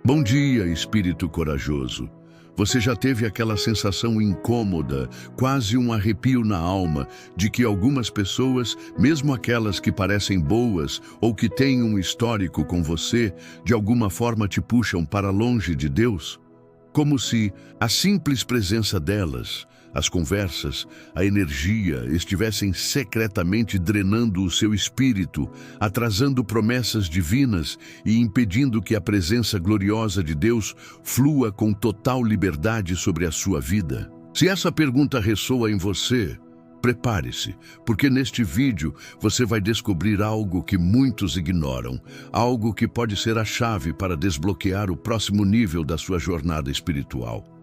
Bom dia, espírito corajoso. Você já teve aquela sensação incômoda, quase um arrepio na alma, de que algumas pessoas, mesmo aquelas que parecem boas ou que têm um histórico com você, de alguma forma te puxam para longe de Deus? Como se a simples presença delas, as conversas, a energia estivessem secretamente drenando o seu espírito, atrasando promessas divinas e impedindo que a presença gloriosa de Deus flua com total liberdade sobre a sua vida. Se essa pergunta ressoa em você, prepare-se, porque neste vídeo você vai descobrir algo que muitos ignoram, algo que pode ser a chave para desbloquear o próximo nível da sua jornada espiritual.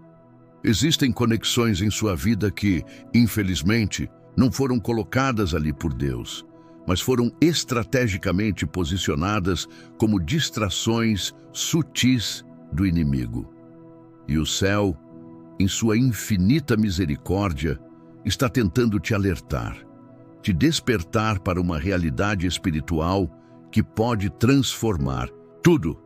Existem conexões em sua vida que, infelizmente, não foram colocadas ali por Deus, mas foram estrategicamente posicionadas como distrações sutis do inimigo. E o céu, em sua infinita misericórdia, está tentando te alertar, te despertar para uma realidade espiritual que pode transformar tudo.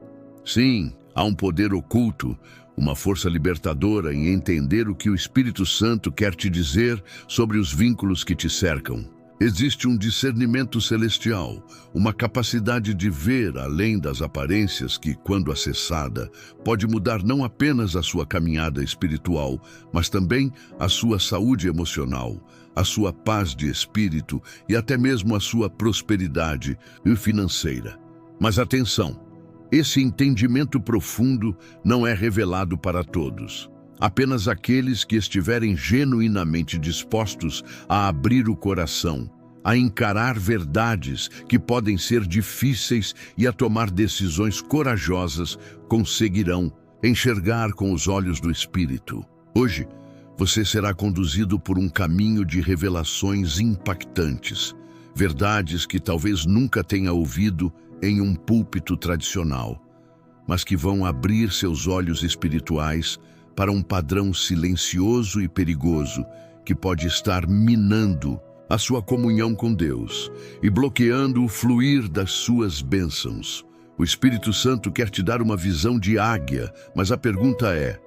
Sim, há um poder oculto, uma força libertadora em entender o que o Espírito Santo quer te dizer sobre os vínculos que te cercam. Existe um discernimento celestial, uma capacidade de ver além das aparências que, quando acessada, pode mudar não apenas a sua caminhada espiritual, mas também a sua saúde emocional, a sua paz de espírito e até mesmo a sua prosperidade financeira. Mas atenção! Esse entendimento profundo não é revelado para todos. Apenas aqueles que estiverem genuinamente dispostos a abrir o coração, a encarar verdades que podem ser difíceis e a tomar decisões corajosas, conseguirão enxergar com os olhos do Espírito. Hoje, você será conduzido por um caminho de revelações impactantes, verdades que talvez nunca tenha ouvido em um púlpito tradicional, mas que vão abrir seus olhos espirituais para um padrão silencioso e perigoso que pode estar minando a sua comunhão com Deus e bloqueando o fluir das suas bênçãos. O Espírito Santo quer te dar uma visão de águia, mas a pergunta é: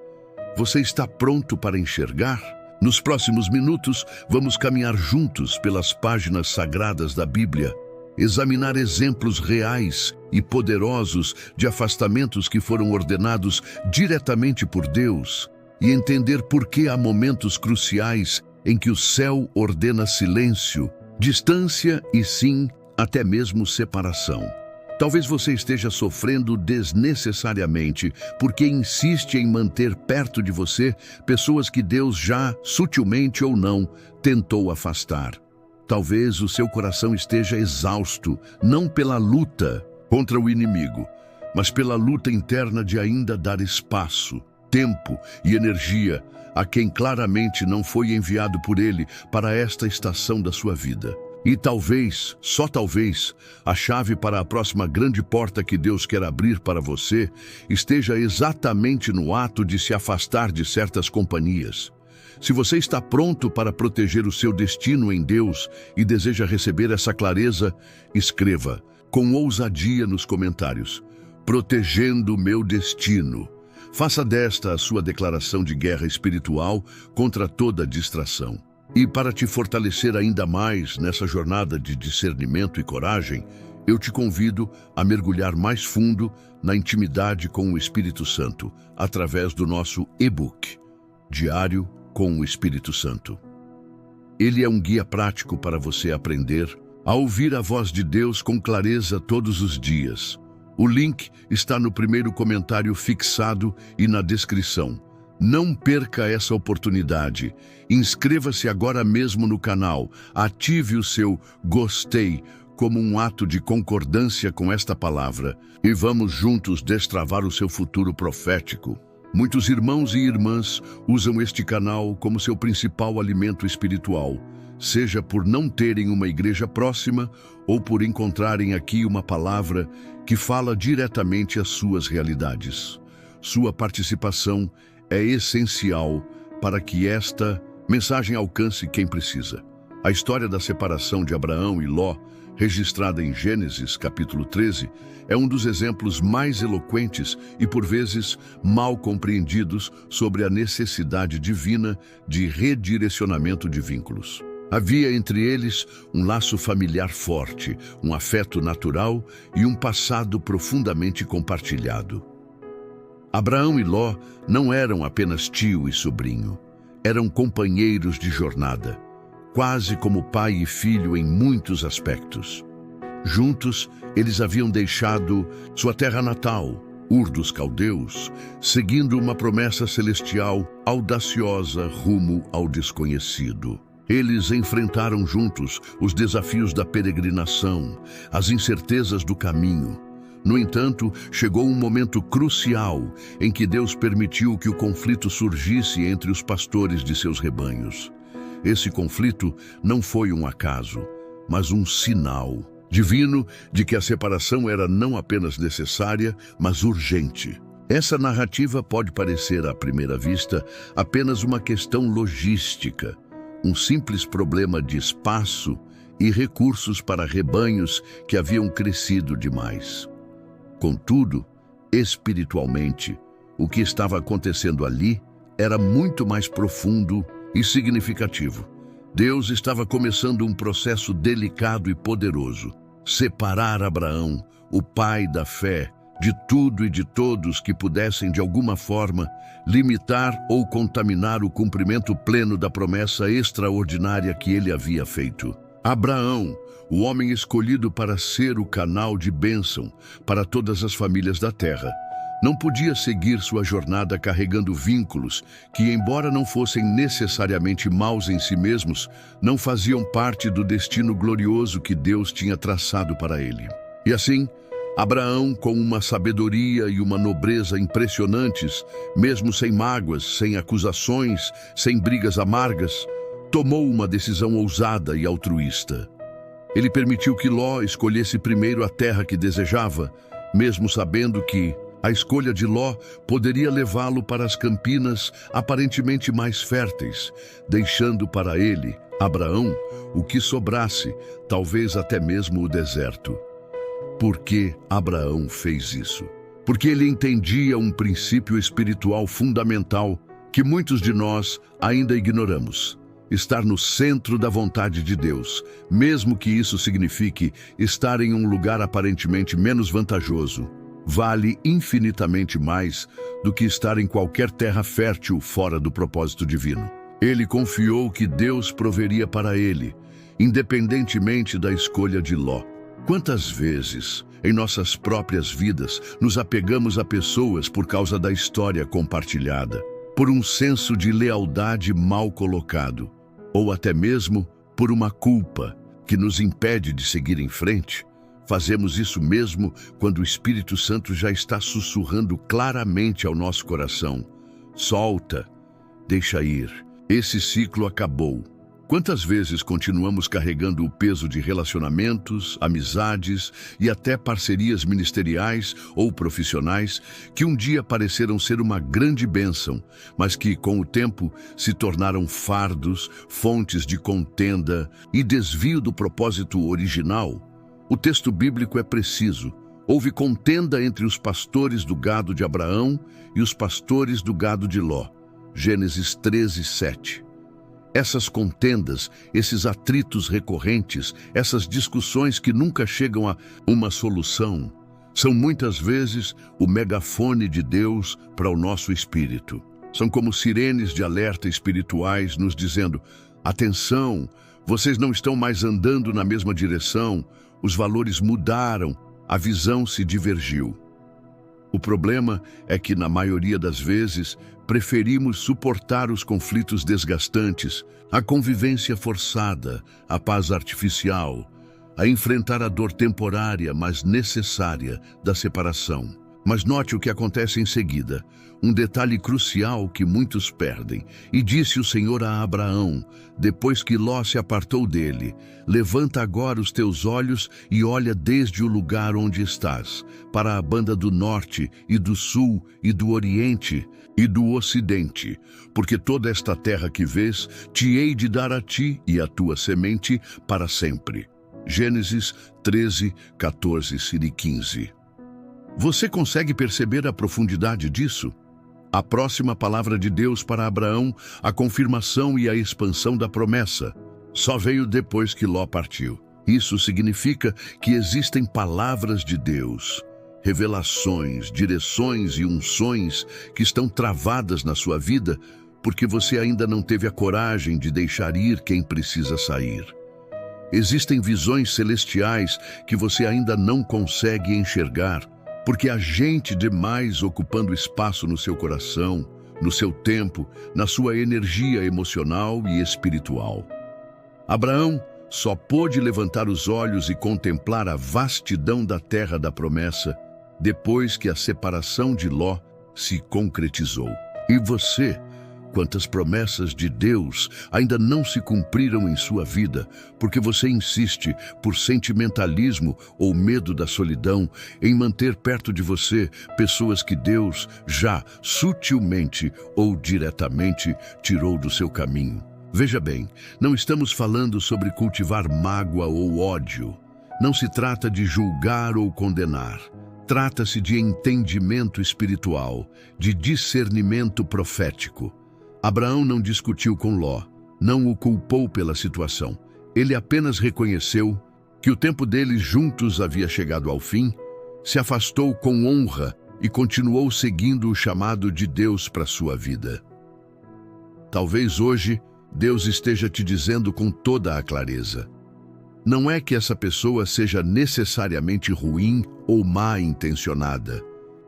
você está pronto para enxergar? Nos próximos minutos, vamos caminhar juntos pelas páginas sagradas da Bíblia, examinar exemplos reais e poderosos de afastamentos que foram ordenados diretamente por Deus e entender por que há momentos cruciais em que o céu ordena silêncio, distância e, sim, até mesmo separação. Talvez você esteja sofrendo desnecessariamente porque insiste em manter perto de você pessoas que Deus já, sutilmente ou não, tentou afastar. Talvez o seu coração esteja exausto, não pela luta contra o inimigo, mas pela luta interna de ainda dar espaço, tempo e energia a quem claramente não foi enviado por ele para esta estação da sua vida. E talvez, só talvez, a chave para a próxima grande porta que Deus quer abrir para você esteja exatamente no ato de se afastar de certas companhias. Se você está pronto para proteger o seu destino em Deus e deseja receber essa clareza, escreva com ousadia nos comentários: protegendo o meu destino. Faça desta a sua declaração de guerra espiritual contra toda distração. E para te fortalecer ainda mais nessa jornada de discernimento e coragem, eu te convido a mergulhar mais fundo na intimidade com o Espírito Santo através do nosso e-book, Diário com o Espírito Santo. Ele é um guia prático para você aprender a ouvir a voz de Deus com clareza todos os dias. O link está no primeiro comentário fixado e na descrição. Não perca essa oportunidade. Inscreva-se agora mesmo no canal. Ative o seu gostei como um ato de concordância com esta palavra e vamos juntos destravar o seu futuro profético. Muitos irmãos e irmãs usam este canal como seu principal alimento espiritual, seja por não terem uma igreja próxima ou por encontrarem aqui uma palavra que fala diretamente às suas realidades. Sua participação é essencial para que esta mensagem alcance quem precisa. A história da separação de Abraão e Ló registrada em Gênesis, capítulo 13, é um dos exemplos mais eloquentes e, por vezes, mal compreendidos sobre a necessidade divina de redirecionamento de vínculos. Havia entre eles um laço familiar forte, um afeto natural e um passado profundamente compartilhado. Abraão e Ló não eram apenas tio e sobrinho, eram companheiros de jornada, quase como pai e filho em muitos aspectos. Juntos, eles haviam deixado sua terra natal, Ur dos Caldeus, seguindo uma promessa celestial audaciosa rumo ao desconhecido. Eles enfrentaram juntos os desafios da peregrinação, as incertezas do caminho. No entanto, chegou um momento crucial em que Deus permitiu que o conflito surgisse entre os pastores de seus rebanhos. Esse conflito não foi um acaso, mas um sinal divino de que a separação era não apenas necessária, mas urgente. Essa narrativa pode parecer, à primeira vista, apenas uma questão logística, um simples problema de espaço e recursos para rebanhos que haviam crescido demais. Contudo, espiritualmente, o que estava acontecendo ali era muito mais profundo e significativo. Deus estava começando um processo delicado e poderoso: separar Abraão, o pai da fé, de tudo e de todos que pudessem, de alguma forma, limitar ou contaminar o cumprimento pleno da promessa extraordinária que ele havia feito. Abraão, o homem escolhido para ser o canal de bênção para todas as famílias da terra, não podia seguir sua jornada carregando vínculos que, embora não fossem necessariamente maus em si mesmos, não faziam parte do destino glorioso que Deus tinha traçado para ele. E assim, Abraão, com uma sabedoria e uma nobreza impressionantes, mesmo sem mágoas, sem acusações, sem brigas amargas, tomou uma decisão ousada e altruísta. Ele permitiu que Ló escolhesse primeiro a terra que desejava, mesmo sabendo que a escolha de Ló poderia levá-lo para as campinas aparentemente mais férteis, deixando para ele, Abraão, o que sobrasse, talvez até mesmo o deserto. Por que Abraão fez isso? Porque ele entendia um princípio espiritual fundamental que muitos de nós ainda ignoramos: estar no centro da vontade de Deus, mesmo que isso signifique estar em um lugar aparentemente menos vantajoso, vale infinitamente mais do que estar em qualquer terra fértil fora do propósito divino. Ele confiou que Deus proveria para ele, independentemente da escolha de Ló. Quantas vezes, em nossas próprias vidas, nos apegamos a pessoas por causa da história compartilhada, por um senso de lealdade mal colocado, ou até mesmo por uma culpa que nos impede de seguir em frente? Fazemos isso mesmo quando o Espírito Santo já está sussurrando claramente ao nosso coração: solta, deixa ir, esse ciclo acabou. Quantas vezes continuamos carregando o peso de relacionamentos, amizades e até parcerias ministeriais ou profissionais que um dia pareceram ser uma grande bênção, mas que, com o tempo, se tornaram fardos, fontes de contenda e desvio do propósito original? O texto bíblico é preciso. Houve contenda entre os pastores do gado de Abraão e os pastores do gado de Ló. Gênesis 13, 7. Essas contendas, esses atritos recorrentes, essas discussões que nunca chegam a uma solução, são muitas vezes o megafone de Deus para o nosso espírito. São como sirenes de alerta espirituais nos dizendo: atenção, vocês não estão mais andando na mesma direção, os valores mudaram, a visão se divergiu. O problema é que, na maioria das vezes, preferimos suportar os conflitos desgastantes, a convivência forçada, a paz artificial, a enfrentar a dor temporária, mas necessária, da separação. Mas note o que acontece em seguida, um detalhe crucial que muitos perdem. E disse o Senhor a Abraão, depois que Ló se apartou dele: levanta agora os teus olhos e olha desde o lugar onde estás, para a banda do norte e do sul e do oriente e do ocidente, porque toda esta terra que vês, te hei de dar a ti e à tua semente para sempre. Gênesis 13, 14 e 15. Você consegue perceber a profundidade disso? A próxima palavra de Deus para Abraão, a confirmação e a expansão da promessa, só veio depois que Ló partiu. Isso significa que existem palavras de Deus, revelações, direções e unções que estão travadas na sua vida porque você ainda não teve a coragem de deixar ir quem precisa sair. Existem visões celestiais que você ainda não consegue enxergar, porque há gente demais ocupando espaço no seu coração, no seu tempo, na sua energia emocional e espiritual. Abraão só pôde levantar os olhos e contemplar a vastidão da terra da promessa depois que a separação de Ló se concretizou. E você? Quantas promessas de Deus ainda não se cumpriram em sua vida, porque você insiste, por sentimentalismo ou medo da solidão, em manter perto de você pessoas que Deus já sutilmente ou diretamente tirou do seu caminho. Veja bem, não estamos falando sobre cultivar mágoa ou ódio. Não se trata de julgar ou condenar. Trata-se de entendimento espiritual, de discernimento profético. Abraão não discutiu com Ló, não o culpou pela situação. Ele apenas reconheceu que o tempo deles juntos havia chegado ao fim, se afastou com honra e continuou seguindo o chamado de Deus para sua vida. Talvez hoje Deus esteja te dizendo com toda a clareza: não é que essa pessoa seja necessariamente ruim ou má intencionada,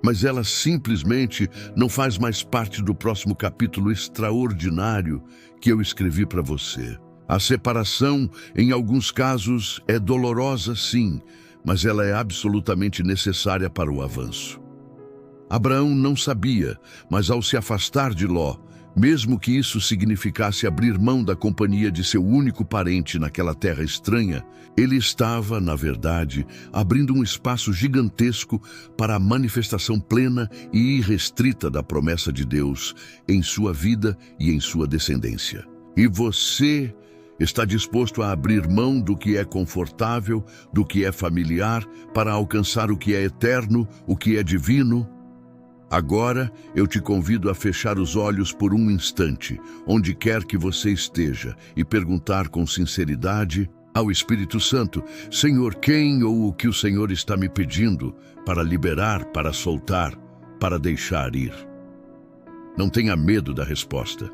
mas ela simplesmente não faz mais parte do próximo capítulo extraordinário que eu escrevi para você. A separação, em alguns casos, é dolorosa sim, mas ela é absolutamente necessária para o avanço. Abraão não sabia, mas ao se afastar de Ló, mesmo que isso significasse abrir mão da companhia de seu único parente naquela terra estranha, ele estava, na verdade, abrindo um espaço gigantesco para a manifestação plena e irrestrita da promessa de Deus em sua vida e em sua descendência. E você está disposto a abrir mão do que é confortável, do que é familiar, para alcançar o que é eterno, o que é divino? Agora, eu te convido a fechar os olhos por um instante, onde quer que você esteja, e perguntar com sinceridade ao Espírito Santo: Senhor, quem ou o que o Senhor está me pedindo para liberar, para soltar, para deixar ir? Não tenha medo da resposta,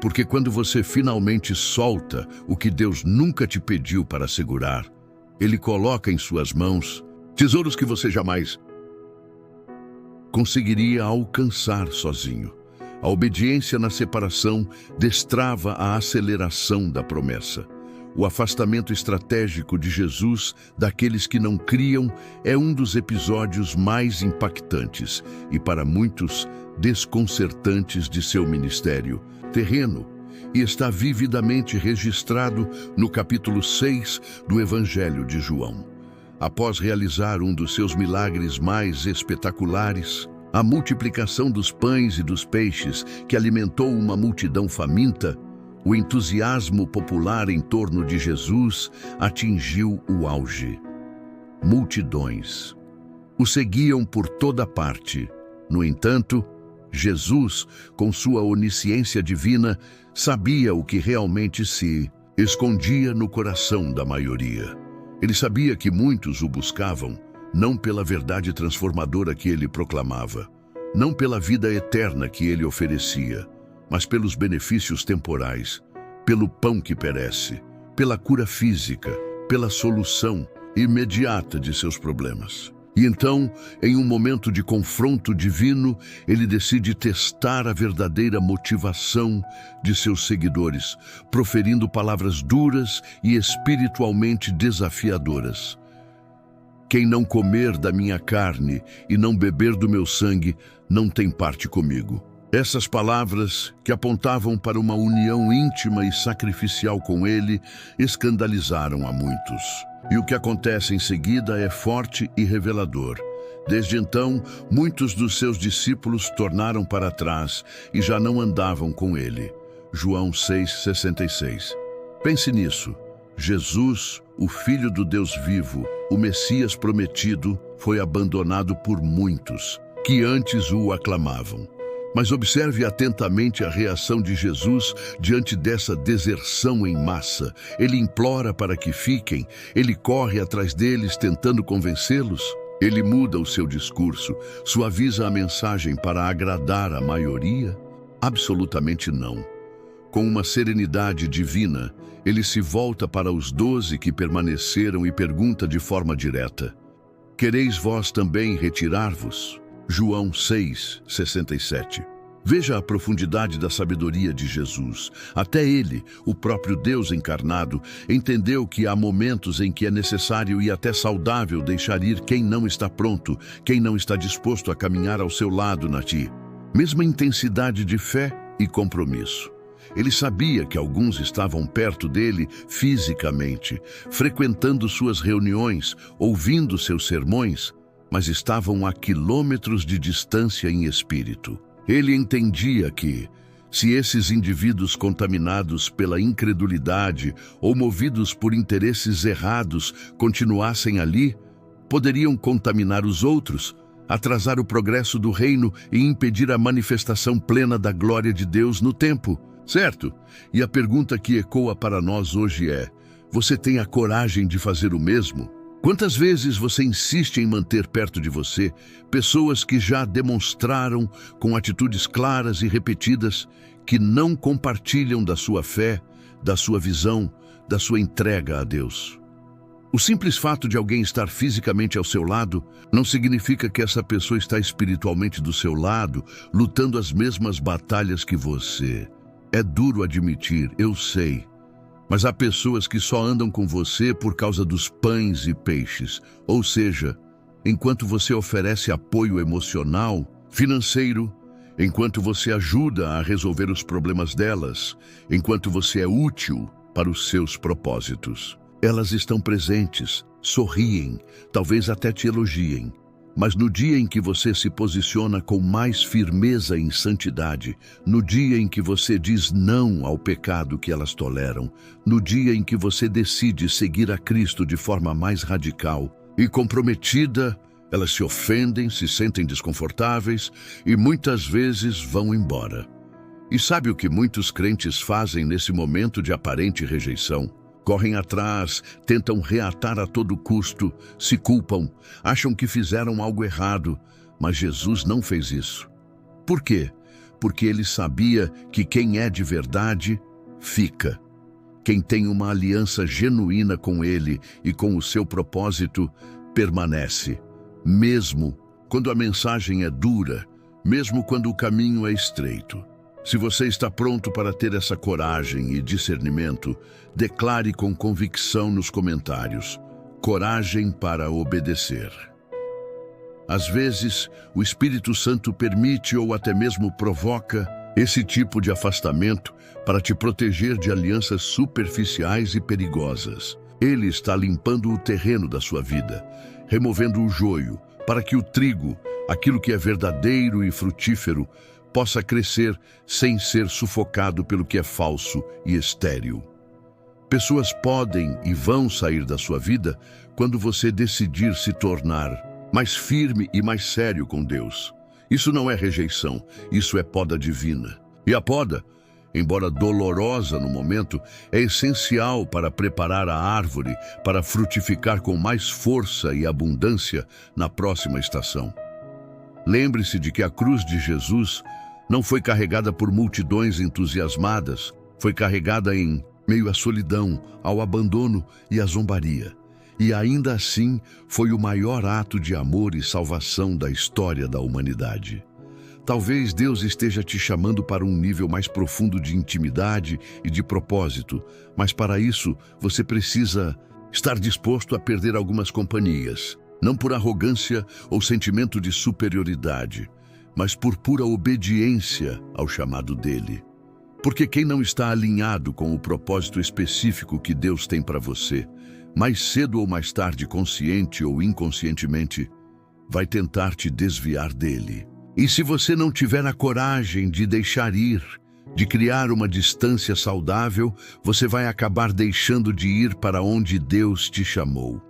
porque quando você finalmente solta o que Deus nunca te pediu para segurar, Ele coloca em suas mãos tesouros que você jamais conseguiria alcançar sozinho. A obediência na separação destrava a aceleração da promessa. O afastamento estratégico de Jesus daqueles que não criam é um dos episódios mais impactantes e, para muitos, desconcertantes de seu ministério terreno, e está vividamente registrado no capítulo 6 do Evangelho de João. Após realizar um dos seus milagres mais espetaculares, a multiplicação dos pães e dos peixes que alimentou uma multidão faminta, o entusiasmo popular em torno de Jesus atingiu o auge. Multidões o seguiam por toda parte. No entanto, Jesus, com sua onisciência divina, sabia o que realmente se escondia no coração da maioria. Ele sabia que muitos o buscavam, não pela verdade transformadora que ele proclamava, não pela vida eterna que ele oferecia, mas pelos benefícios temporais, pelo pão que perece, pela cura física, pela solução imediata de seus problemas. E então, em um momento de confronto divino, ele decide testar a verdadeira motivação de seus seguidores, proferindo palavras duras e espiritualmente desafiadoras. Quem não comer da minha carne e não beber do meu sangue, não tem parte comigo. Essas palavras, que apontavam para uma união íntima e sacrificial com ele, escandalizaram a muitos. E o que acontece em seguida é forte e revelador. Desde então, muitos dos seus discípulos tornaram para trás e já não andavam com ele. João 6,66. Pense nisso. Jesus, o Filho do Deus vivo, o Messias prometido, foi abandonado por muitos que antes o aclamavam. Mas observe atentamente a reação de Jesus diante dessa deserção em massa. Ele implora para que fiquem, ele corre atrás deles tentando convencê-los. Ele muda o seu discurso, suaviza a mensagem para agradar a maioria? Absolutamente não. Com uma serenidade divina, ele se volta para os 12 que permaneceram e pergunta de forma direta: quereis vós também retirar-vos? João 6:67. Veja a profundidade da sabedoria de Jesus. Até ele, o próprio Deus encarnado, entendeu que há momentos em que é necessário e até saudável deixar ir quem não está pronto, quem não está disposto a caminhar ao seu lado na mesma intensidade de fé e compromisso. Ele sabia que alguns estavam perto dele fisicamente, frequentando suas reuniões, ouvindo seus sermões, mas estavam a quilômetros de distância em espírito. Ele entendia que, se esses indivíduos contaminados pela incredulidade ou movidos por interesses errados continuassem ali, poderiam contaminar os outros, atrasar o progresso do reino e impedir a manifestação plena da glória de Deus no tempo. Certo? E a pergunta que ecoa para nós hoje é: você tem a coragem de fazer o mesmo? Quantas vezes você insiste em manter perto de você pessoas que já demonstraram, com atitudes claras e repetidas, que não compartilham da sua fé, da sua visão, da sua entrega a Deus? O simples fato de alguém estar fisicamente ao seu lado não significa que essa pessoa está espiritualmente do seu lado, lutando as mesmas batalhas que você. É duro admitir, eu sei, mas há pessoas que só andam com você por causa dos pães e peixes, ou seja, enquanto você oferece apoio emocional, financeiro, enquanto você ajuda a resolver os problemas delas, enquanto você é útil para os seus propósitos. Elas estão presentes, sorriem, talvez até te elogiem. Mas no dia em que você se posiciona com mais firmeza em santidade, no dia em que você diz não ao pecado que elas toleram, no dia em que você decide seguir a Cristo de forma mais radical e comprometida, elas se ofendem, se sentem desconfortáveis e muitas vezes vão embora. E sabe o que muitos crentes fazem nesse momento de aparente rejeição? Correm atrás, tentam reatar a todo custo, se culpam, acham que fizeram algo errado, mas Jesus não fez isso. Por quê? Porque ele sabia que quem é de verdade, fica. Quem tem uma aliança genuína com ele e com o seu propósito, permanece. Mesmo quando a mensagem é dura, mesmo quando o caminho é estreito. Se você está pronto para ter essa coragem e discernimento, declare com convicção nos comentários: coragem para obedecer. Às vezes, o Espírito Santo permite ou até mesmo provoca esse tipo de afastamento para te proteger de alianças superficiais e perigosas. Ele está limpando o terreno da sua vida, removendo o joio, para que o trigo, aquilo que é verdadeiro e frutífero, possa crescer sem ser sufocado pelo que é falso e estéril. Pessoas podem e vão sair da sua vida quando você decidir se tornar mais firme e mais sério com Deus. Isso não é rejeição, isso é poda divina. E a poda, embora dolorosa no momento, é essencial para preparar a árvore para frutificar com mais força e abundância na próxima estação. Lembre-se de que a cruz de Jesus não foi carregada por multidões entusiasmadas, foi carregada em meio à solidão, ao abandono e à zombaria. E ainda assim foi o maior ato de amor e salvação da história da humanidade. Talvez Deus esteja te chamando para um nível mais profundo de intimidade e de propósito, mas para isso você precisa estar disposto a perder algumas companhias, não por arrogância ou sentimento de superioridade, mas por pura obediência ao chamado dele. Porque quem não está alinhado com o propósito específico que Deus tem para você, mais cedo ou mais tarde, consciente ou inconscientemente, vai tentar te desviar dele. E se você não tiver a coragem de deixar ir, de criar uma distância saudável, você vai acabar deixando de ir para onde Deus te chamou.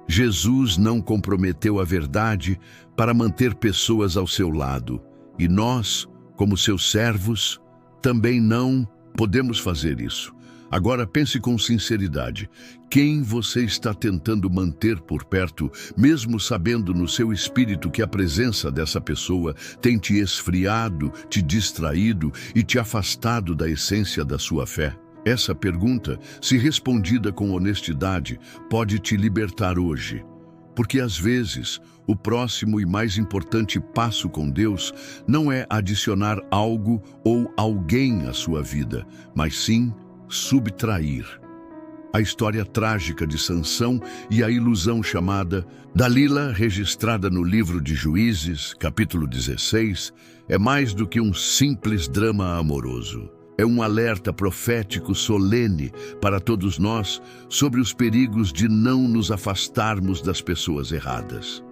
Jesus não comprometeu a verdade para manter pessoas ao seu lado, e nós, como seus servos, também não podemos fazer isso. Agora pense com sinceridade. Quem você está tentando manter por perto, mesmo sabendo no seu espírito que a presença dessa pessoa tem te esfriado, te distraído e te afastado da essência da sua fé? Essa pergunta, se respondida com honestidade, pode te libertar hoje. Porque às vezes, o próximo e mais importante passo com Deus não é adicionar algo ou alguém à sua vida, mas sim subtrair. A história trágica de Sansão e a ilusão chamada Dalila, registrada no livro de Juízes, capítulo 16, é mais do que um simples drama amoroso. É um alerta profético solene para todos nós sobre os perigos de não nos afastarmos das pessoas erradas.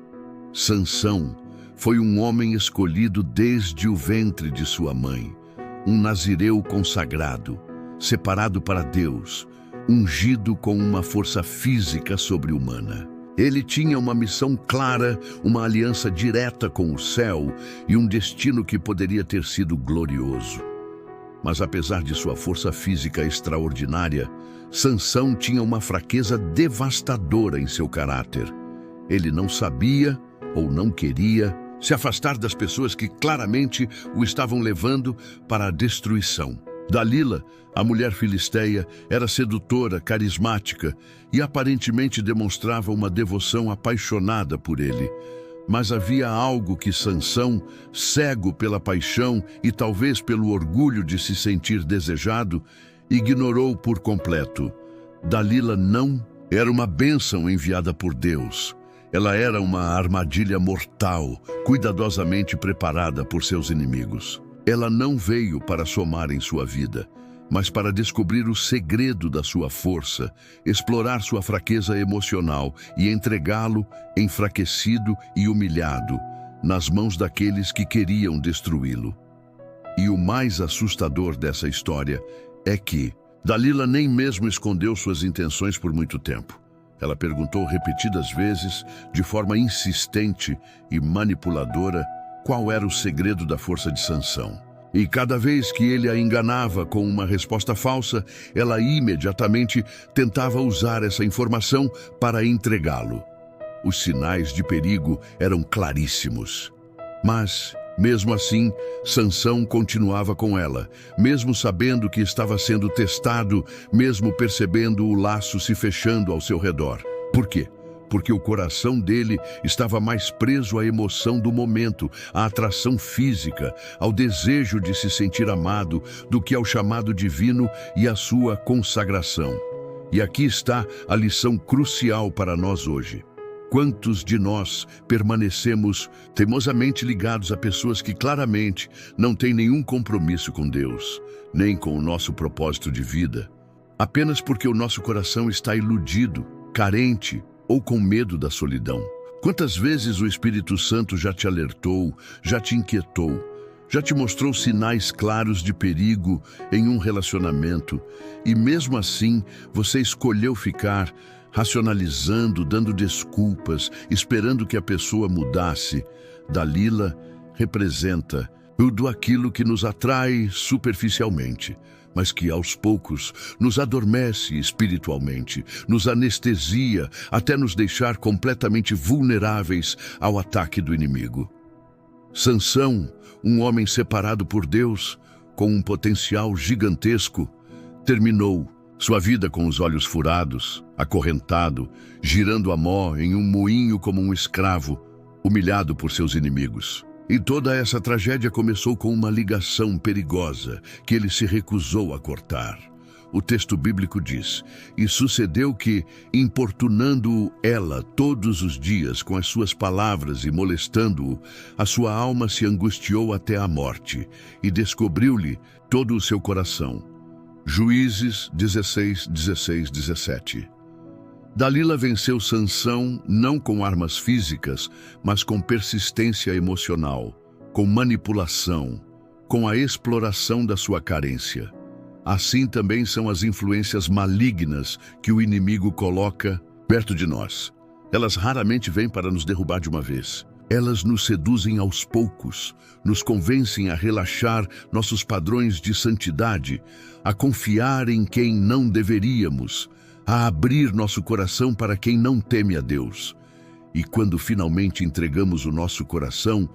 Sansão foi um homem escolhido desde o ventre de sua mãe, um nazireu consagrado, separado para Deus, ungido com uma força física sobre-humana. Ele tinha uma missão clara, uma aliança direta com o céu e um destino que poderia ter sido glorioso. Mas apesar de sua força física extraordinária, Sansão tinha uma fraqueza devastadora em seu caráter. Ele não sabia ou não queria se afastar das pessoas que claramente o estavam levando para a destruição. Dalila, a mulher filisteia, era sedutora, carismática e aparentemente demonstrava uma devoção apaixonada por ele. Mas havia algo que Sansão, cego pela paixão e talvez pelo orgulho de se sentir desejado, ignorou por completo. Dalila não era uma bênção enviada por Deus. Ela era uma armadilha mortal, cuidadosamente preparada por seus inimigos. Ela não veio para somar em sua vida, mas para descobrir o segredo da sua força, explorar sua fraqueza emocional e entregá-lo, enfraquecido e humilhado, nas mãos daqueles que queriam destruí-lo. E o mais assustador dessa história é que Dalila nem mesmo escondeu suas intenções por muito tempo. Ela perguntou repetidas vezes, de forma insistente e manipuladora, qual era o segredo da força de Sansão. E cada vez que ele a enganava com uma resposta falsa, ela imediatamente tentava usar essa informação para entregá-lo. Os sinais de perigo eram claríssimos. Mas, mesmo assim, Sansão continuava com ela, mesmo sabendo que estava sendo testado, mesmo percebendo o laço se fechando ao seu redor. Por quê? Porque o coração dele estava mais preso à emoção do momento, à atração física, ao desejo de se sentir amado, do que ao chamado divino e à sua consagração. E aqui está a lição crucial para nós hoje. Quantos de nós permanecemos teimosamente ligados a pessoas que claramente não têm nenhum compromisso com Deus, nem com o nosso propósito de vida, apenas porque o nosso coração está iludido, carente, ou com medo da solidão? Quantas vezes o Espírito Santo já te alertou, já te inquietou, já te mostrou sinais claros de perigo em um relacionamento, e mesmo assim você escolheu ficar racionalizando, dando desculpas, esperando que a pessoa mudasse? Dalila representa tudo aquilo que nos atrai superficialmente, mas que aos poucos nos adormece espiritualmente, nos anestesia até nos deixar completamente vulneráveis ao ataque do inimigo. Sansão, um homem separado por Deus, com um potencial gigantesco, terminou sua vida com os olhos furados, acorrentado, girando a mó em um moinho como um escravo, humilhado por seus inimigos. E toda essa tragédia começou com uma ligação perigosa que ele se recusou a cortar. O texto bíblico diz: "E sucedeu que, importunando-o ela todos os dias com as suas palavras e molestando-o, a sua alma se angustiou até a morte, e descobriu-lhe todo o seu coração." Juízes 16, 16, 17. Dalila venceu Sansão não com armas físicas, mas com persistência emocional, com manipulação, com a exploração da sua carência. Assim também são as influências malignas que o inimigo coloca perto de nós. Elas raramente vêm para nos derrubar de uma vez. Elas nos seduzem aos poucos, nos convencem a relaxar nossos padrões de santidade, a confiar em quem não deveríamos, a abrir nosso coração para quem não teme a Deus. E quando finalmente entregamos o nosso coração,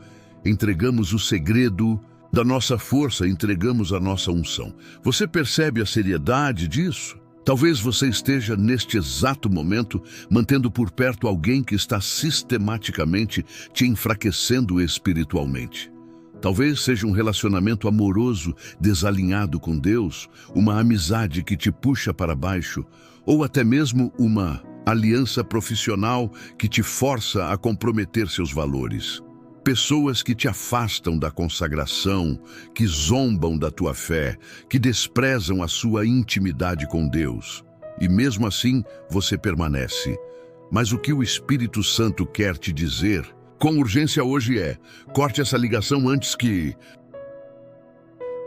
entregamos o segredo da nossa força, entregamos a nossa unção. Você percebe a seriedade disso? Talvez você esteja, neste exato momento, mantendo por perto alguém que está sistematicamente te enfraquecendo espiritualmente. Talvez seja um relacionamento amoroso desalinhado com Deus, uma amizade que te puxa para baixo, ou até mesmo uma aliança profissional que te força a comprometer seus valores. Pessoas que te afastam da consagração, que zombam da tua fé, que desprezam a sua intimidade com Deus. E mesmo assim, você permanece. Mas o que o Espírito Santo quer te dizer, com urgência hoje corte essa ligação antes que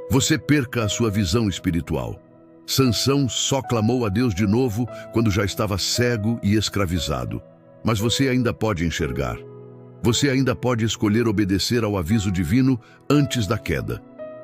você perca a sua visão espiritual. Sansão só clamou a Deus de novo quando já estava cego e escravizado. Mas você ainda pode enxergar. Você ainda pode escolher obedecer ao aviso divino antes da queda.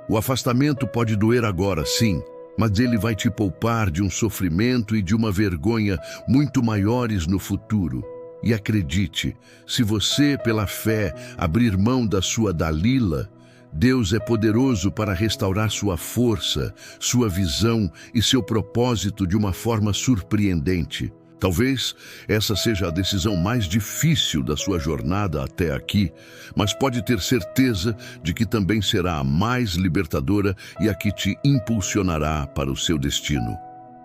O afastamento pode doer agora, sim, mas ele vai te poupar de um sofrimento e de uma vergonha muito maiores no futuro. E acredite, se você, pela fé, abrir mão da sua Dalila, Deus é poderoso para restaurar sua força, sua visão e seu propósito de uma forma surpreendente. Talvez essa seja a decisão mais difícil da sua jornada até aqui, mas pode ter certeza de que também será a mais libertadora e a que te impulsionará para o seu destino.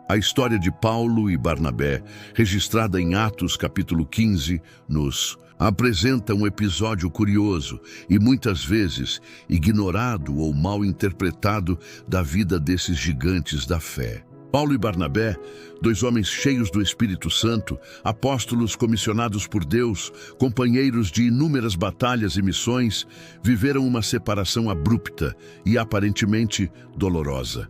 A história de Paulo e Barnabé, registrada em Atos capítulo 15, nos apresenta um episódio curioso e muitas vezes ignorado ou mal interpretado da vida desses gigantes da fé. Paulo e Barnabé, dois homens cheios do Espírito Santo, apóstolos comissionados por Deus, companheiros de inúmeras batalhas e missões, viveram uma separação abrupta e aparentemente dolorosa.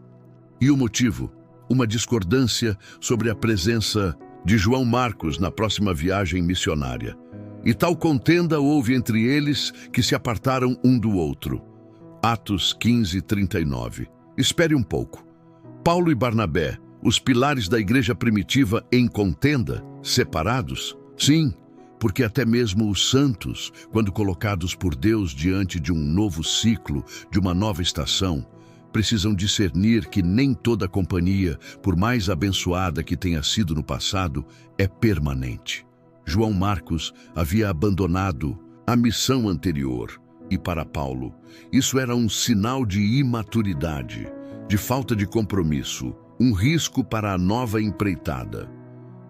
E o motivo? Uma discordância sobre a presença de João Marcos na próxima viagem missionária. E tal contenda houve entre eles que se apartaram um do outro. Atos 15, 39. Espere um pouco. Paulo e Barnabé, os pilares da igreja primitiva em contenda, separados? Sim, porque até mesmo os santos, quando colocados por Deus diante de um novo ciclo, de uma nova estação, precisam discernir que nem toda companhia, por mais abençoada que tenha sido no passado, é permanente. João Marcos havia abandonado a missão anterior e para Paulo, isso era um sinal de imaturidade, de falta de compromisso, um risco para a nova empreitada.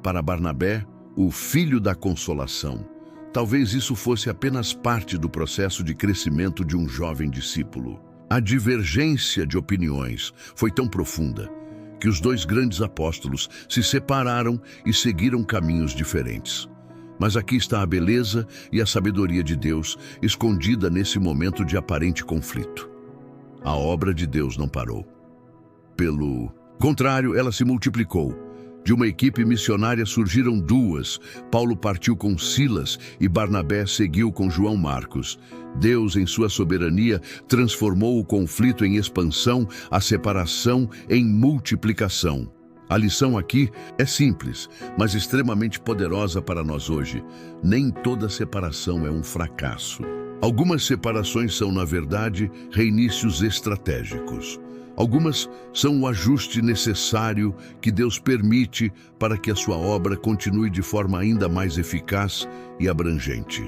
Para Barnabé, o filho da consolação, talvez isso fosse apenas parte do processo de crescimento de um jovem discípulo. A divergência de opiniões foi tão profunda que os dois grandes apóstolos se separaram e seguiram caminhos diferentes. Mas aqui está a beleza e a sabedoria de Deus escondida nesse momento de aparente conflito. A obra de Deus não parou. Pelo contrário, ela se multiplicou. De uma equipe missionária surgiram duas. Paulo partiu com Silas e Barnabé seguiu com João Marcos. Deus, em sua soberania, transformou o conflito em expansão, a separação em multiplicação. A lição aqui é simples, mas extremamente poderosa para nós hoje. Nem toda separação é um fracasso. Algumas separações são, na verdade, reinícios estratégicos. Algumas são o ajuste necessário que Deus permite para que a sua obra continue de forma ainda mais eficaz e abrangente.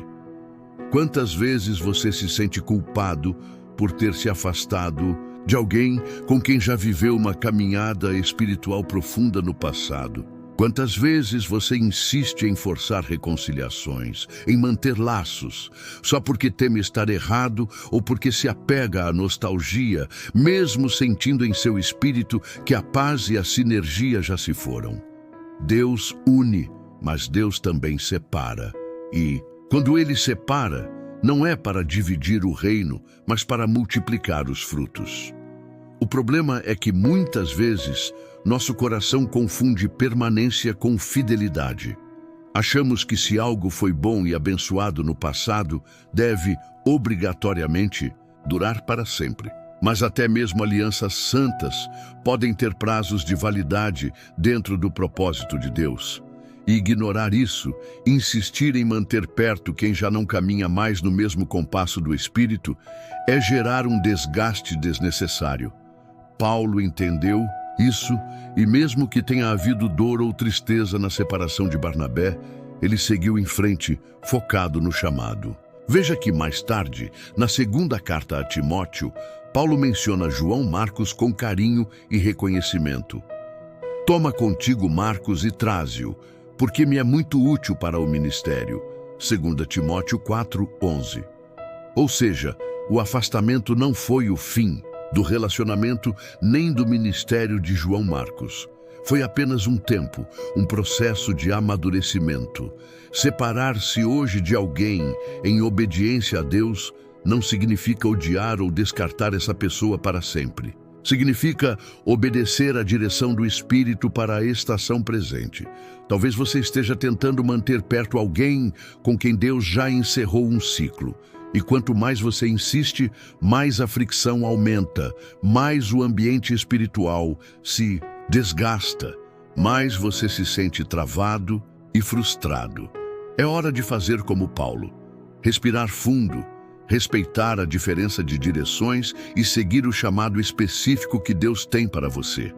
Quantas vezes você se sente culpado por ter se afastado de alguém com quem já viveu uma caminhada espiritual profunda no passado? Quantas vezes você insiste em forçar reconciliações, em manter laços, só porque teme estar errado ou porque se apega à nostalgia, mesmo sentindo em seu espírito que a paz e a sinergia já se foram? Deus une, mas Deus também separa. E, quando Ele separa, Não é para dividir o reino, mas para multiplicar os frutos. O problema é que muitas vezes nosso coração confunde permanência com fidelidade. Achamos que se algo foi bom e abençoado no passado, deve, obrigatoriamente, durar para sempre. Mas até mesmo alianças santas podem ter prazos de validade dentro do propósito de Deus. E ignorar isso, insistir em manter perto quem já não caminha mais no mesmo compasso do Espírito, é gerar um desgaste desnecessário. Paulo entendeu isso, e mesmo que tenha havido dor ou tristeza na separação de Barnabé, ele seguiu em frente, focado no chamado. Veja que mais tarde, na segunda carta a Timóteo, Paulo menciona João Marcos com carinho e reconhecimento. Toma contigo Marcos e traze-o, porque me é muito útil para o ministério. 2 Timóteo 4:11. Ou seja, o afastamento não foi o fim do relacionamento nem do ministério de João Marcos. Foi apenas um tempo, um processo de amadurecimento. Separar-se hoje de alguém em obediência a Deus não significa odiar ou descartar essa pessoa para sempre. Significa obedecer à direção do Espírito para a estação presente. Talvez você esteja tentando manter perto alguém com quem Deus já encerrou um ciclo. E quanto mais você insiste, mais a fricção aumenta, mais o ambiente espiritual se desgasta, mais você se sente travado e frustrado. É hora de fazer como Paulo, respirar fundo, respeitar a diferença de direções e seguir o chamado específico que Deus tem para você.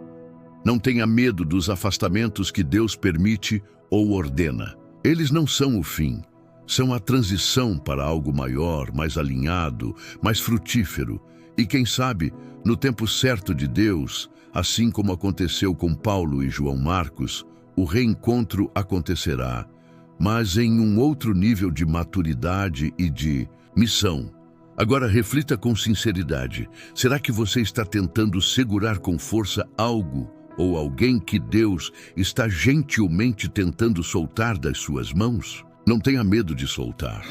Não tenha medo dos afastamentos que Deus permite ou ordena. Eles não são o fim. São a transição para algo maior, mais alinhado, mais frutífero. E quem sabe, no tempo certo de Deus, assim como aconteceu com Paulo e João Marcos, o reencontro acontecerá, mas em um outro nível de maturidade e de missão. Agora reflita com sinceridade. Será que você está tentando segurar com força algo ou alguém que Deus está gentilmente tentando soltar das suas mãos? Não tenha medo de soltar.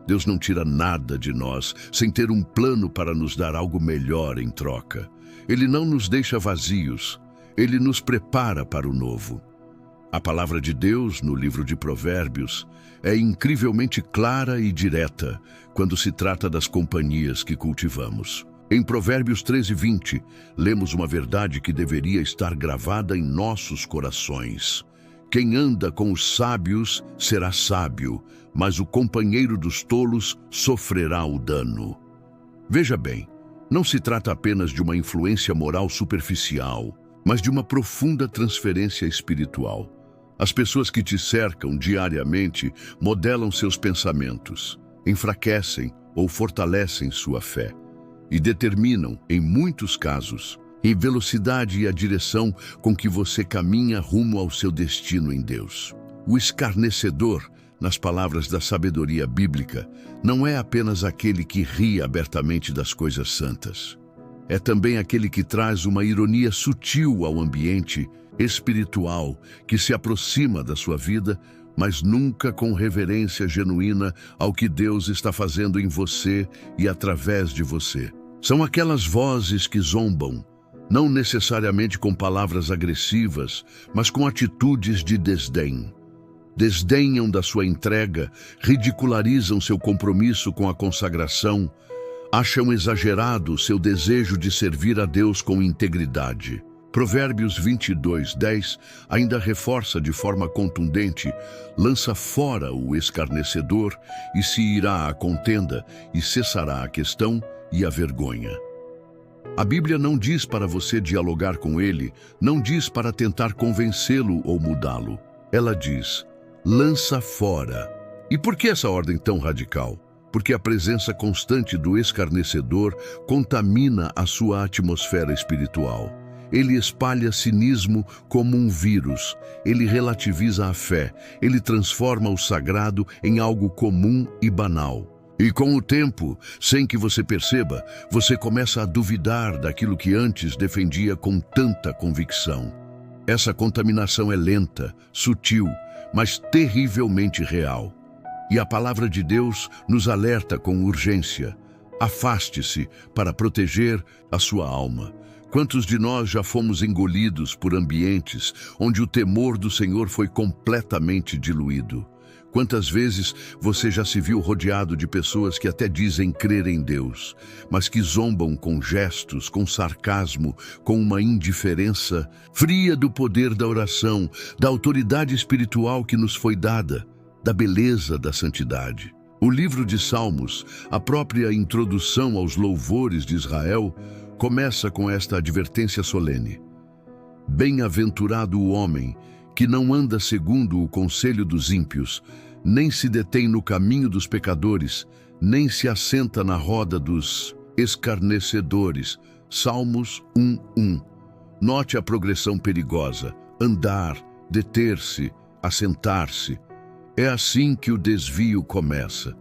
Deus não tira nada de nós sem ter um plano para nos dar algo melhor em troca. Ele não nos deixa vazios. Ele nos prepara para o novo. A palavra de Deus, no livro de Provérbios, é incrivelmente clara e direta quando se trata das companhias que cultivamos. Em Provérbios 13:20, lemos uma verdade que deveria estar gravada em nossos corações. Quem anda com os sábios será sábio, mas o companheiro dos tolos sofrerá o dano. Veja bem, não se trata apenas de uma influência moral superficial, mas de uma profunda transferência espiritual. As pessoas que te cercam diariamente modelam seus pensamentos, enfraquecem ou fortalecem sua fé e determinam, em muitos casos, a velocidade e a direção com que você caminha rumo ao seu destino em Deus. O escarnecedor, nas palavras da sabedoria bíblica, não é apenas aquele que ri abertamente das coisas santas. É também aquele que traz uma ironia sutil ao ambiente espiritual que se aproxima da sua vida, mas nunca com reverência genuína ao que Deus está fazendo em você e através de você. São aquelas vozes que zombam, não necessariamente com palavras agressivas, mas com atitudes de desdém. Desdenham da sua entrega, ridicularizam seu compromisso com a consagração, acham exagerado seu desejo de servir a Deus com integridade. Provérbios 22:10 ainda reforça de forma contundente: lança fora o escarnecedor e se irá a contenda e cessará a questão e a vergonha. A Bíblia não diz para você dialogar com ele, não diz para tentar convencê-lo ou mudá-lo. Ela diz: lança fora. E por que essa ordem tão radical? Porque a presença constante do escarnecedor contamina a sua atmosfera espiritual. Ele espalha cinismo como um vírus, ele relativiza a fé, ele transforma o sagrado em algo comum e banal. E com o tempo, sem que você perceba, você começa a duvidar daquilo que antes defendia com tanta convicção. Essa contaminação é lenta, sutil, mas terrivelmente real. E a palavra de Deus nos alerta com urgência. Afaste-se para proteger a sua alma. Quantos de nós já fomos engolidos por ambientes onde o temor do Senhor foi completamente diluído? Quantas vezes você já se viu rodeado de pessoas que até dizem crer em Deus, mas que zombam com gestos, com sarcasmo, com uma indiferença fria do poder da oração, da autoridade espiritual que nos foi dada, da beleza da santidade? O livro de Salmos, a própria introdução aos louvores de Israel, começa com esta advertência solene. Bem-aventurado o homem que não anda segundo o conselho dos ímpios, nem se detém no caminho dos pecadores, nem se assenta na roda dos escarnecedores. Salmos 1:1. Note a progressão perigosa: andar, deter-se, assentar-se. É assim que o desvio começa.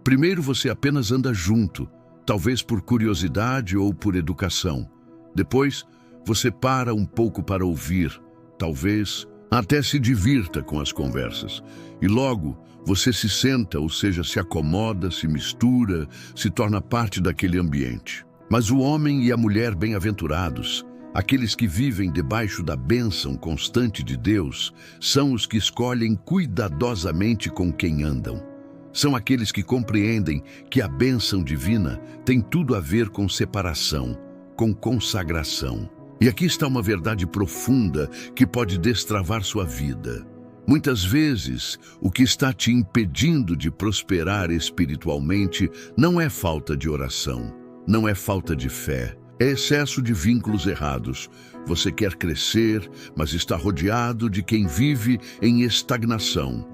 Primeiro você apenas anda junto, talvez por curiosidade ou por educação. Depois, você para um pouco para ouvir, talvez até se divirta com as conversas. E logo, você se senta, ou seja, se acomoda, se mistura, se torna parte daquele ambiente. Mas o homem e a mulher bem-aventurados, aqueles que vivem debaixo da bênção constante de Deus, são os que escolhem cuidadosamente com quem andam. São aqueles que compreendem que a bênção divina tem tudo a ver com separação, com consagração. E aqui está uma verdade profunda que pode destravar sua vida. Muitas vezes, o que está te impedindo de prosperar espiritualmente não é falta de oração, não é falta de fé, é excesso de vínculos errados. Você quer crescer, mas está rodeado de quem vive em estagnação.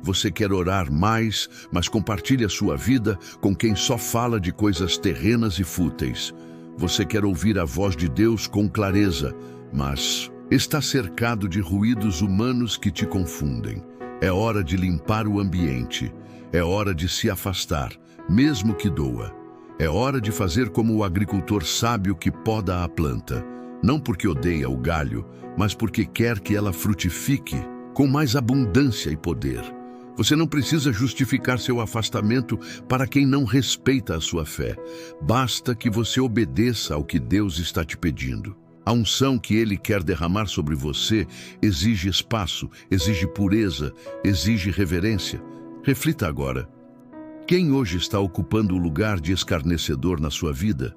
Você quer orar mais, mas compartilha sua vida com quem só fala de coisas terrenas e fúteis. Você quer ouvir a voz de Deus com clareza, mas está cercado de ruídos humanos que te confundem. É hora de limpar o ambiente. É hora de se afastar, mesmo que doa. É hora de fazer como o agricultor sábio que poda a planta, não porque odeia o galho, mas porque quer que ela frutifique com mais abundância e poder. Você não precisa justificar seu afastamento para quem não respeita a sua fé. Basta que você obedeça ao que Deus está te pedindo. A unção que Ele quer derramar sobre você exige espaço, exige pureza, exige reverência. Reflita agora. Quem hoje está ocupando o lugar de escarnecedor na sua vida?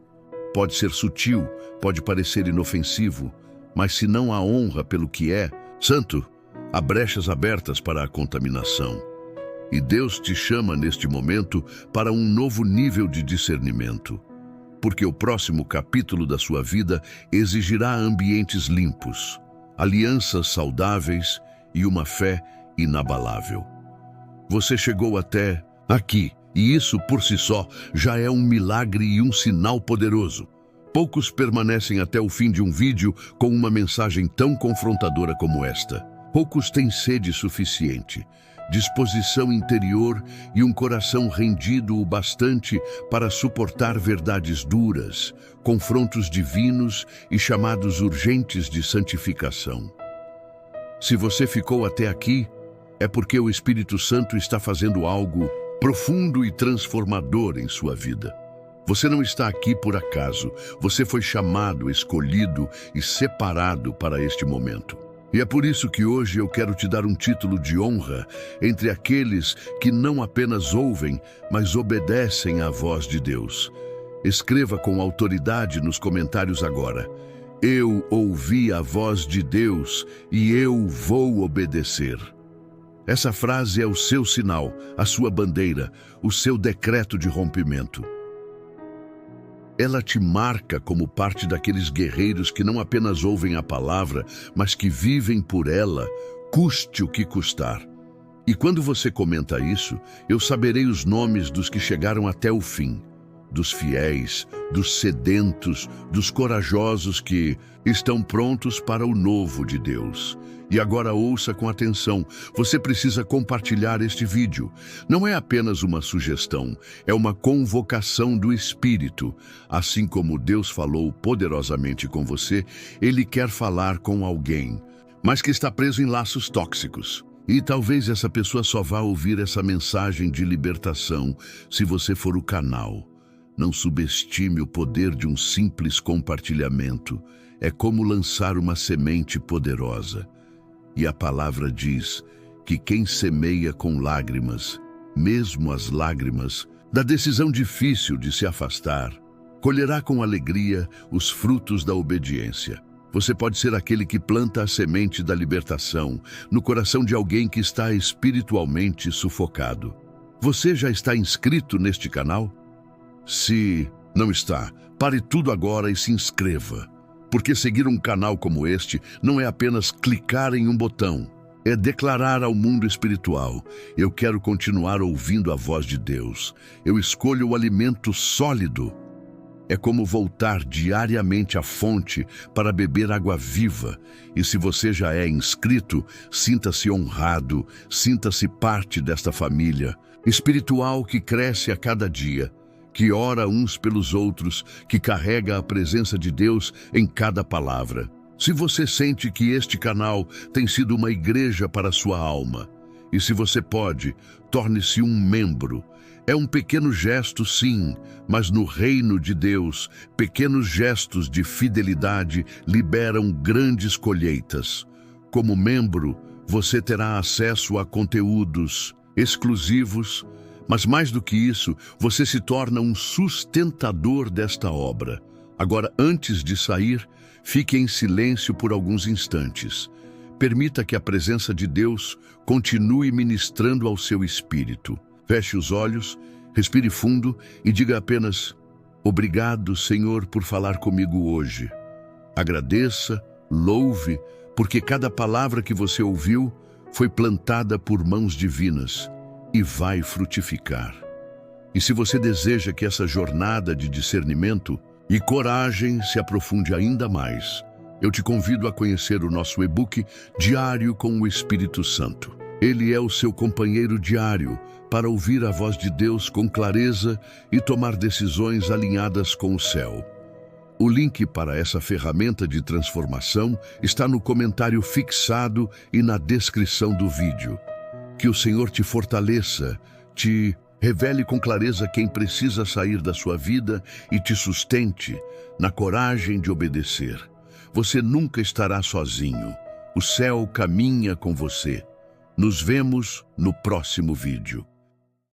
Pode ser sutil, pode parecer inofensivo, mas se não há honra pelo que é santo, há brechas abertas para a contaminação. E Deus te chama neste momento para um novo nível de discernimento. Porque o próximo capítulo da sua vida exigirá ambientes limpos, alianças saudáveis e uma fé inabalável. Você chegou até aqui, e isso por si só já é um milagre e um sinal poderoso. Poucos permanecem até o fim de um vídeo com uma mensagem tão confrontadora como esta. Poucos têm sede suficiente, disposição interior e um coração rendido o bastante para suportar verdades duras, confrontos divinos e chamados urgentes de santificação. Se você ficou até aqui, é porque o Espírito Santo está fazendo algo profundo e transformador em sua vida. Você não está aqui por acaso. Você foi chamado, escolhido e separado para este momento. E é por isso que hoje eu quero te dar um título de honra entre aqueles que não apenas ouvem, mas obedecem à voz de Deus. Escreva com autoridade nos comentários agora: eu ouvi a voz de Deus e eu vou obedecer. Essa frase é o seu sinal, a sua bandeira, o seu decreto de rompimento. Ela te marca como parte daqueles guerreiros que não apenas ouvem a palavra, mas que vivem por ela, custe o que custar. E quando você comenta isso, eu saberei os nomes dos que chegaram até o fim, dos fiéis, dos sedentos, dos corajosos que estão prontos para o novo de Deus. E agora ouça com atenção, você precisa compartilhar este vídeo. Não é apenas uma sugestão, é uma convocação do Espírito. Assim como Deus falou poderosamente com você, Ele quer falar com alguém, mas que está preso em laços tóxicos. E talvez essa pessoa só vá ouvir essa mensagem de libertação se você for o canal. Não subestime o poder de um simples compartilhamento. É como lançar uma semente poderosa. E a palavra diz que quem semeia com lágrimas, mesmo as lágrimas, da decisão difícil de se afastar, colherá com alegria os frutos da obediência. Você pode ser aquele que planta a semente da libertação no coração de alguém que está espiritualmente sufocado. Você já está inscrito neste canal? Se não está, pare tudo agora e se inscreva. Porque seguir um canal como este não é apenas clicar em um botão. É declarar ao mundo espiritual: eu quero continuar ouvindo a voz de Deus. Eu escolho o alimento sólido. É como voltar diariamente à fonte para beber água viva. E se você já é inscrito, sinta-se honrado, sinta-se parte desta família espiritual que cresce a cada dia, que ora uns pelos outros, que carrega a presença de Deus em cada palavra. Se você sente que este canal tem sido uma igreja para a sua alma, e se você pode, torne-se um membro. É um pequeno gesto, sim, mas no reino de Deus, pequenos gestos de fidelidade liberam grandes colheitas. Como membro, você terá acesso a conteúdos exclusivos, mas mais do que isso, você se torna um sustentador desta obra. Agora, antes de sair, fique em silêncio por alguns instantes. Permita que a presença de Deus continue ministrando ao seu espírito. Feche os olhos, respire fundo e diga apenas: obrigado, Senhor, por falar comigo hoje. Agradeça, louve, porque cada palavra que você ouviu foi plantada por mãos divinas e vai frutificar. E se você deseja que essa jornada de discernimento e coragem se aprofunde ainda mais, eu te convido a conhecer o nosso e-book Diário com o Espírito Santo. Ele é o seu companheiro diário para ouvir a voz de Deus com clareza e tomar decisões alinhadas com o céu. O link para essa ferramenta de transformação está no comentário fixado e na descrição do vídeo. Que o Senhor te fortaleça, te revele com clareza quem precisa sair da sua vida e te sustente na coragem de obedecer. Você nunca estará sozinho. O céu caminha com você. Nos vemos no próximo vídeo.